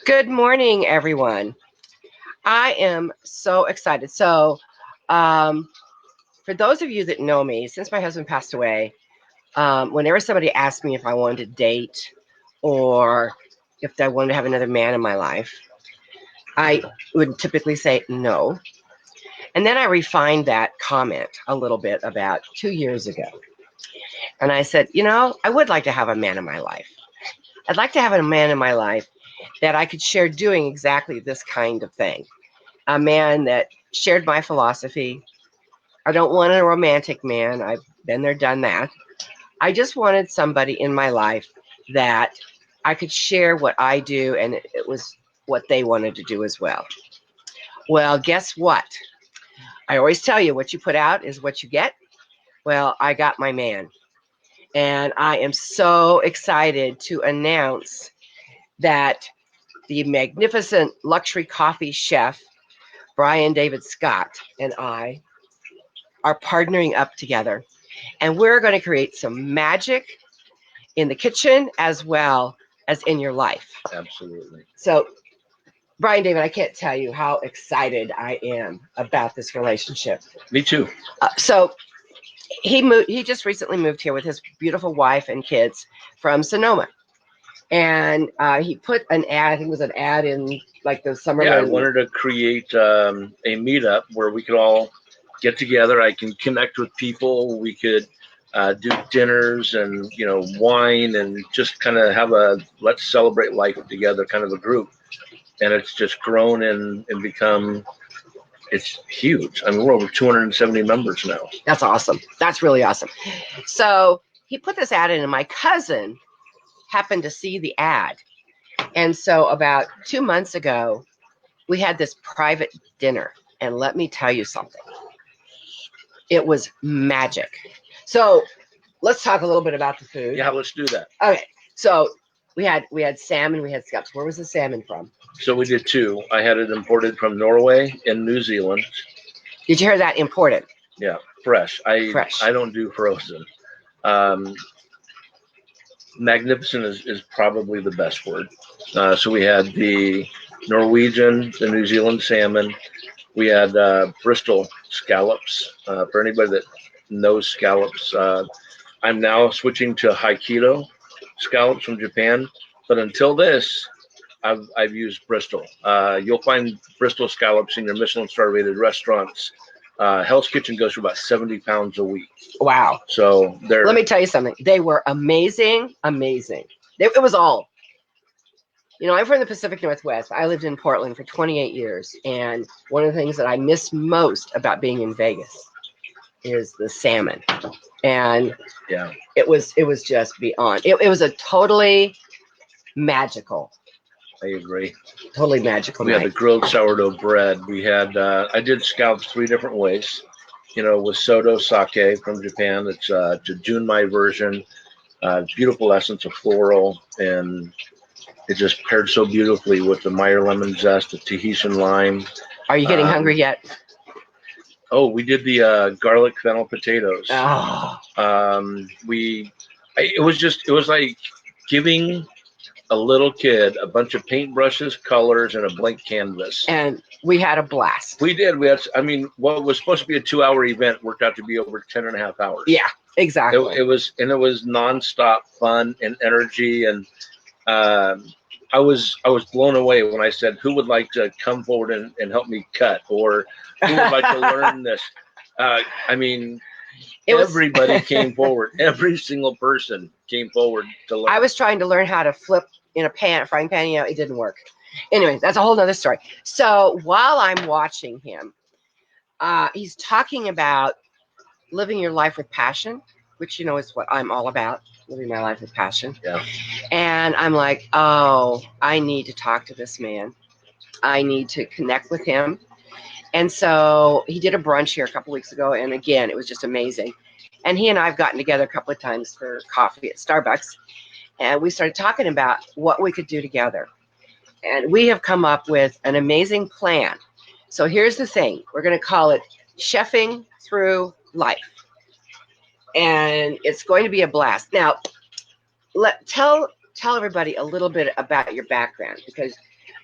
Good morning, everyone. I am so excited. Um, for those of you that know me, since my husband passed away, whenever somebody asked me if I wanted to date or if I wanted to have another man in my life, I would typically say no. And then I refined that comment a little bit about 2 years ago. And I said, I would like to have a man in my life. I'd like to have a man in my life that I could share doing exactly this kind of thing. A man that shared my philosophy. I don't want a romantic man. I've been there, done that. I just wanted somebody in my life that I could share what I do, and it was what they wanted to do as well. Well, guess what? I always tell you what you put out is what you get. Well, I got my man, and I am so excited to announce that the magnificent luxury coffee chef, Bryan-David Scott, and I are partnering up together. And we're going to create some magic in the kitchen as well as in your life. Absolutely. So, Bryan-David, I can't tell you how excited I am about this relationship. Me too. So he moved. He just recently moved here with his beautiful wife and kids from Sonoma, and he put an ad. I think it was an ad in like the summer. Yeah, I wanted to create a meetup where we could all get together. I can connect with people. We could do dinners and wine and just kind of have a let's celebrate life together kind of a group. And it's just grown and become it's huge. I mean, we're over 270 members now. That's awesome. That's really awesome. So he put this ad in, and my cousin happened to see the ad. And so about 2 months ago, we had this private dinner. And let me tell you something. It was magic. So let's talk a little bit about the food. Yeah, let's do that. Okay. So we had salmon, we had scallops. Where was the salmon from? So we did two. I had it imported from Norway and New Zealand. Did you hear that? Imported? Yeah, fresh. Fresh. I don't do frozen. Magnificent is probably the best word. So we had the Norwegian, the New Zealand salmon. We had Bristol scallops. For anybody that knows scallops, I'm now switching to Haikido scallops from Japan. But until this, I've used Bristol. You'll find Bristol scallops in your Michelin star rated restaurants. Hell's Kitchen goes for about 70 pounds a week. Wow. So let me tell you something. They were amazing, amazing. It was all. I'm from the Pacific Northwest. I lived in Portland for 28 years. And one of the things that I miss most about being in Vegas is the salmon. And yeah, it was just beyond. It was a totally magical. I agree. Totally magical. We had the grilled sourdough bread. We had I did scallops 3 different ways. With sodo sake from Japan. It's a Junmai version. Beautiful essence of floral, and it just paired so beautifully with the Meyer lemon zest, the Tahitian lime. Are you getting hungry yet? Oh, we did the garlic fennel potatoes. Oh. It was like giving a little kid a bunch of paintbrushes, colors, and a blank canvas. And we had a blast. We did. What was supposed to be a 2-hour event worked out to be over 10 and a half hours. Yeah, exactly. It was nonstop fun and energy. And I was blown away when I said, who would like to come forward and help me cut? Or who would like to learn this? Everybody came forward. Every single person came forward to learn. I was trying to learn how to flip in a frying pan. It didn't work. Anyway, that's a whole nother story. So while I'm watching him, he's talking about living your life with passion, which, is what I'm all about, living my life with passion. Yeah. And I'm like, oh, I need to talk to this man. I need to connect with him. And so he did a brunch here a couple weeks ago. And again, it was just amazing. And he and I have gotten together a couple of times for coffee at Starbucks. And we started talking about what we could do together. And we have come up with an amazing plan. So here's the thing. We're going to call it Chefing Through Life. And it's going to be a blast. Now, tell everybody a little bit about your background, because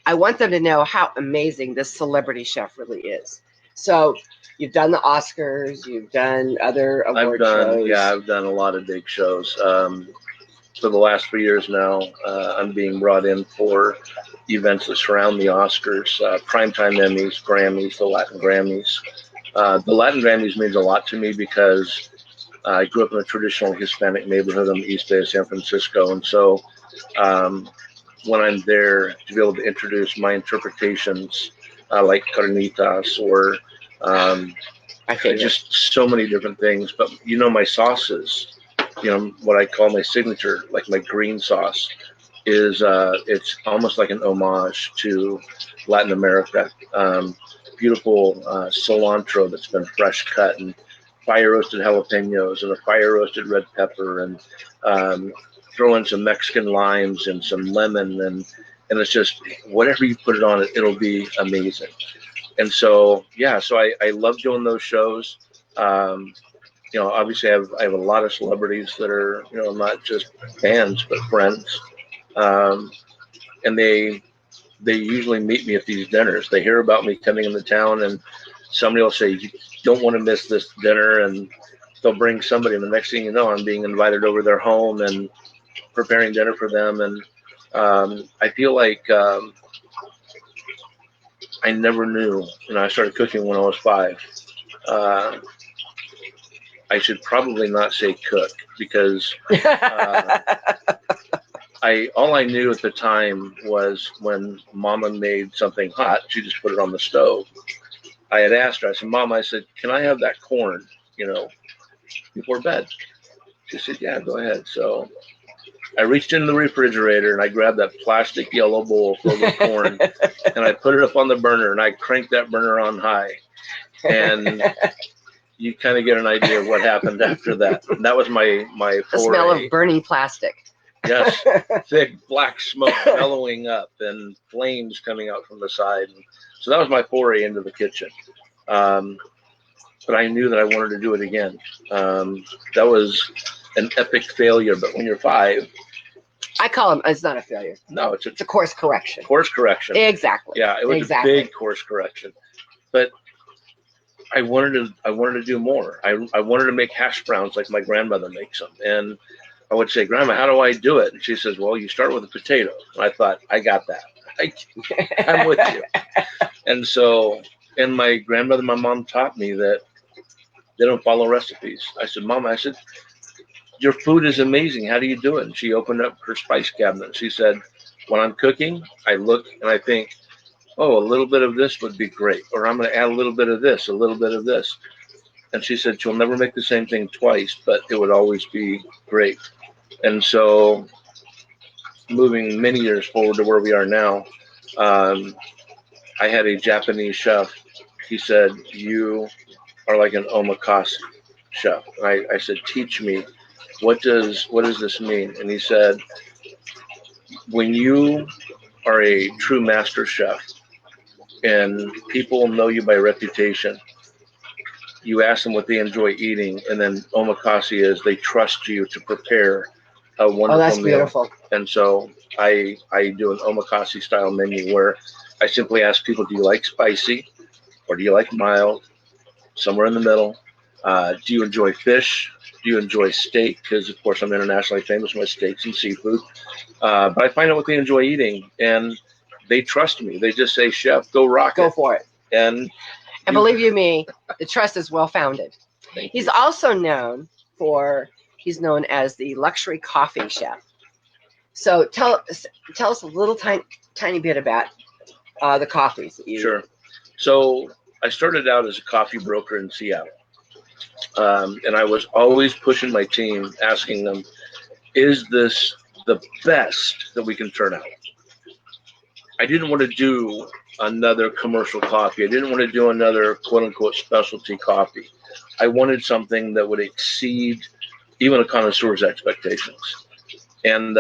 I want them to know how amazing this celebrity chef really is. So you've done the Oscars, you've done other award shows. Yeah, I've done a lot of big shows. For the last 3 years now, I'm being brought in for events that surround the Oscars, primetime Emmys, Grammys, the Latin Grammys. The Latin Grammys means a lot to me because I grew up in a traditional Hispanic neighborhood on the East Bay of San Francisco, and so when I'm there to be able to introduce my interpretations, like carnitas or just so many different things. But my sauces, what I call my signature, like my green sauce, is it's almost like an homage to Latin America. Beautiful cilantro that's been fresh cut, and fire roasted jalapenos, and a fire roasted red pepper, and throw in some Mexican limes and some lemon, and it's just whatever you put it on, it'll be amazing. And so I love doing those shows. Obviously I have a lot of celebrities that are not just fans but friends, and they usually meet me at these dinners. They hear about me coming into town, and somebody will say, "You don't want to miss this dinner," and they'll bring somebody, and the next thing you know, I'm being invited over their home and preparing dinner for them. And I feel like I never knew. I started cooking when I was 5. I should probably not say cook, because all I knew at the time was when Mama made something hot, she just put it on the stove. I had asked her, I said, "Mom," I said, "can I have that corn, before bed?" She said, "Yeah, go ahead." So I reached into the refrigerator and I grabbed that plastic yellow bowl filled with corn, and I put it up on the burner, and I cranked that burner on high. And you kind of get an idea of what happened after that. And that was my foray. The smell of burning plastic. Yes, thick black smoke bellowing up and flames coming out from the side. And so that was my foray into the kitchen. But I knew that I wanted to do it again. That was an epic failure, but when you're 5, I call them, it's not a failure. No, it's a course correction. Course correction. Exactly. Yeah, it was a big course correction. But I wanted to do more. I wanted to make hash browns like my grandmother makes them. And I would say, "Grandma, how do I do it?" And she says, "Well, you start with a potato." And I thought, I got that. I'm with you. And so, and my grandmother, my mom taught me that they don't follow recipes. I said, "Mom," I said, "your food is amazing. How do you do it?" And she opened up her spice cabinet. She said, "When I'm cooking, I look and I think, oh, a little bit of this would be great. Or I'm going to add a little bit of this, a little bit of this." And she said, "You'll never make the same thing twice, but it would always be great." And so, moving many years forward to where we are now, I had a Japanese chef. He said, "You are like an omakase chef." I said, "Teach me. What does this mean?" And he said, "When you are a true master chef and people know you by reputation, you ask them what they enjoy eating, and then omakase is they trust you to prepare a wonderful that's meal." Beautiful. And so I do an omakase style menu where I simply ask people, "Do you like spicy, or do you like mild? Somewhere in the middle. Do you enjoy fish? Do you enjoy steak?" Because of course I'm internationally famous for my steaks and seafood. But I find out what they enjoy eating, and they trust me. They just say, "Chef, go rock it. Go for it." And believe you me, the trust is well founded. He's you. also known he's known as the luxury coffee chef. So tell us a little tiny bit about the coffees that you. Sure. So I started out as a coffee broker in Seattle. And I was always pushing my team, asking them, "Is this the best that we can turn out?" I didn't want to do another commercial coffee. I didn't want to do another quote unquote specialty coffee. I wanted something that would exceed even a connoisseur's expectations. And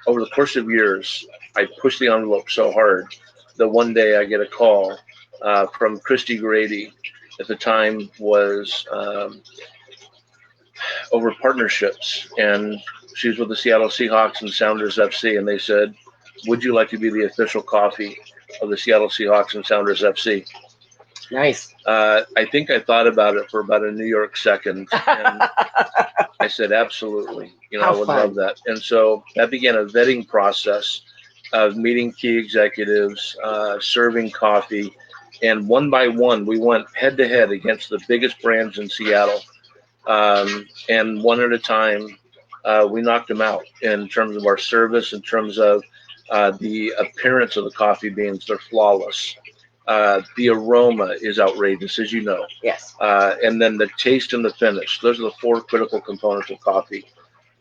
over the course of years, I pushed the envelope so hard that one day I get a call from Christy Grady. At the time was over partnerships, and she was with the Seattle Seahawks and Sounders FC, and they said, "Would you like to be the official coffee of the Seattle Seahawks and Sounders FC. Nice. I think I thought about it for about a New York second, and I said, absolutely. How I would fun. love that. And so that began a vetting process of meeting key executives, serving coffee. And one by one, we went head to head against the biggest brands in Seattle. And one at a time, we knocked them out in terms of our service, in terms of the appearance of the coffee beans. They're flawless. The aroma is outrageous, as you know. Yes. And then the taste and the finish. Those are the 4 critical components of coffee.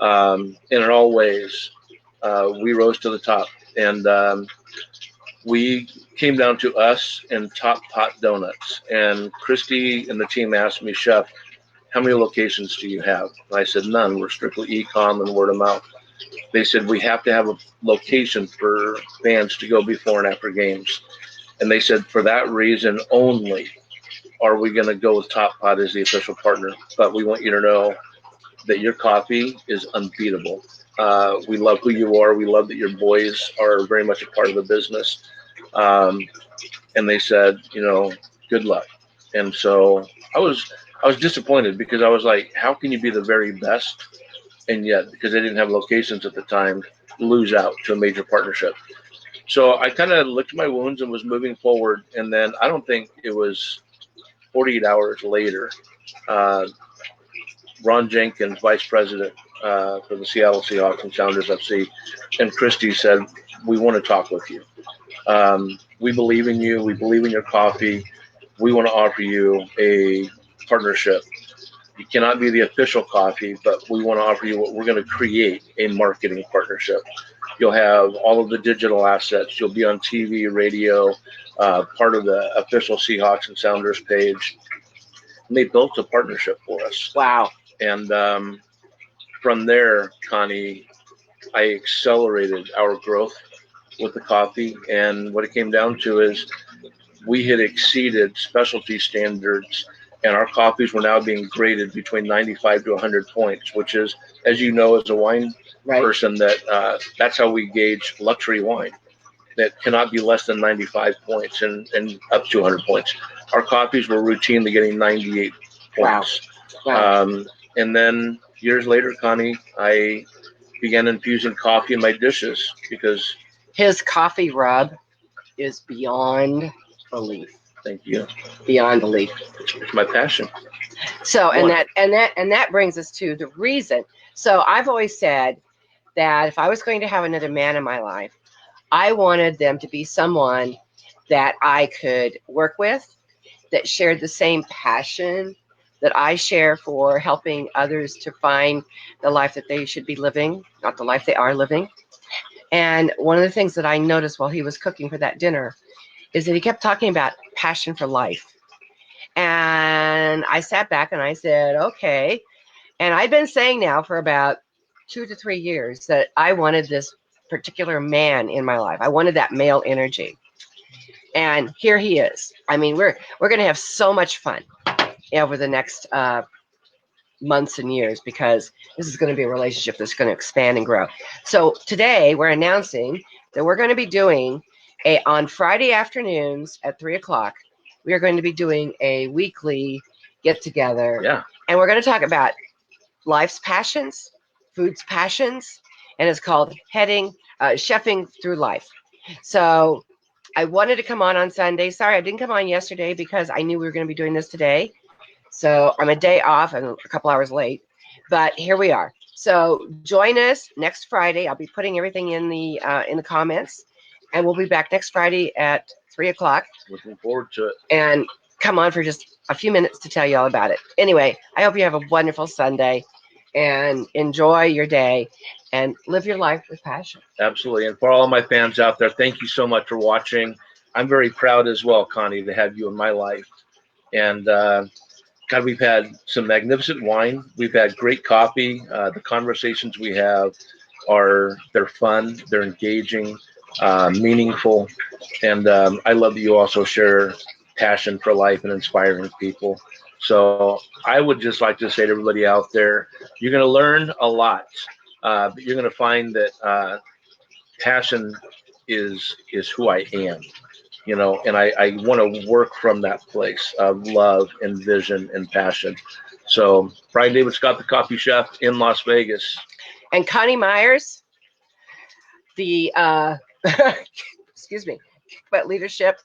And in all ways, we rose to the top. And we came down to us and Top Pot Donuts. And Christy and the team asked me, Chef, how many locations do you have? And I said, none. We're strictly e-com and word of mouth. They said, we have to have a location for fans to go before and after games. And they said, for that reason only, are we going to go with Top Pot as the official partner. But we want you to know that your coffee is unbeatable. We love who you are. We love that your boys are very much a part of the business. And they said, good luck. And so I was disappointed because I was like, how can you be the very best? And yet, because they didn't have locations at the time, lose out to a major partnership. So I kind of licked my wounds and was moving forward. And then I don't think it was 48 hours later, Ron Jenkins, vice president for the Seattle Seahawks and Sounders FC, and Christy said, we want to talk with you. We believe in you. We believe in your coffee. We want to offer you a partnership. You cannot be the official coffee, but we want to offer you what we're going to create, a marketing partnership. You'll have all of the digital assets. You'll be on TV, radio, part of the official Seahawks and Sounders page. And they built a partnership for us. Wow. And from there, Connie, I accelerated our growth with the coffee. And what it came down to is we had exceeded specialty standards, and our coffees were now being graded between 95 to 100 points, which is, as you know, as a wine person, that's how we gauge luxury wine. That cannot be less than 95 points and up to 100 points. Our coffees were routinely getting 98 points. Wow. And then years later, Connie, I began infusing coffee in my dishes because his coffee rub is beyond belief. Thank you. Beyond belief. It's my passion. So, and that brings us to the reason. So I've always said that if I was going to have another man in my life, I wanted them to be someone that I could work with, that shared the same passion that I share for helping others to find the life that they should be living, not the life they are living. And one of the things that I noticed while he was cooking for that dinner is that he kept talking about passion for life. And I sat back and I said, okay. And I've been saying now for about 2 to 3 years that I wanted this particular man in my life. I wanted that male energy. And here he is. I mean, we're going to have so much fun over the next months and years, because this is going to be a relationship that's going to expand and grow. So today we're announcing that we're going to be doing on Friday afternoons at 3:00, we are going to be doing a weekly get together. Yeah. And we're going to talk about life's passions, food's passions, and it's called chefing through life. So I wanted to come on Sunday. Sorry, I didn't come on yesterday because I knew we were going to be doing this today. So I'm a day off and a couple hours late, but here we are. So join us next Friday. I'll be putting everything in the comments, and we'll be back next Friday at 3:00. Looking forward to it. And come on for just a few minutes to tell you all about it. Anyway, I hope you have a wonderful Sunday and enjoy your day and live your life with passion. Absolutely. And for all of my fans out there, thank you so much for watching. I'm very proud as well, Connie, to have you in my life. And God, we've had some magnificent wine. We've had great coffee. The conversations we have they're fun, they're engaging, meaningful. And I love that you also share passion for life and inspiring people. So I would just like to say to everybody out there, you're going to learn a lot, but you're going to find that passion is who I am. you know, and I want to work from that place of love and vision and passion. So Bryan-David Scott, the coffee chef in Las Vegas. And Connie Myers, the excuse me, but leadership,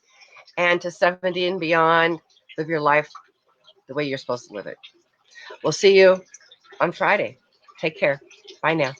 and to 70 and beyond, live your life the way you're supposed to live it. We'll see you on Friday. Take care. Bye now.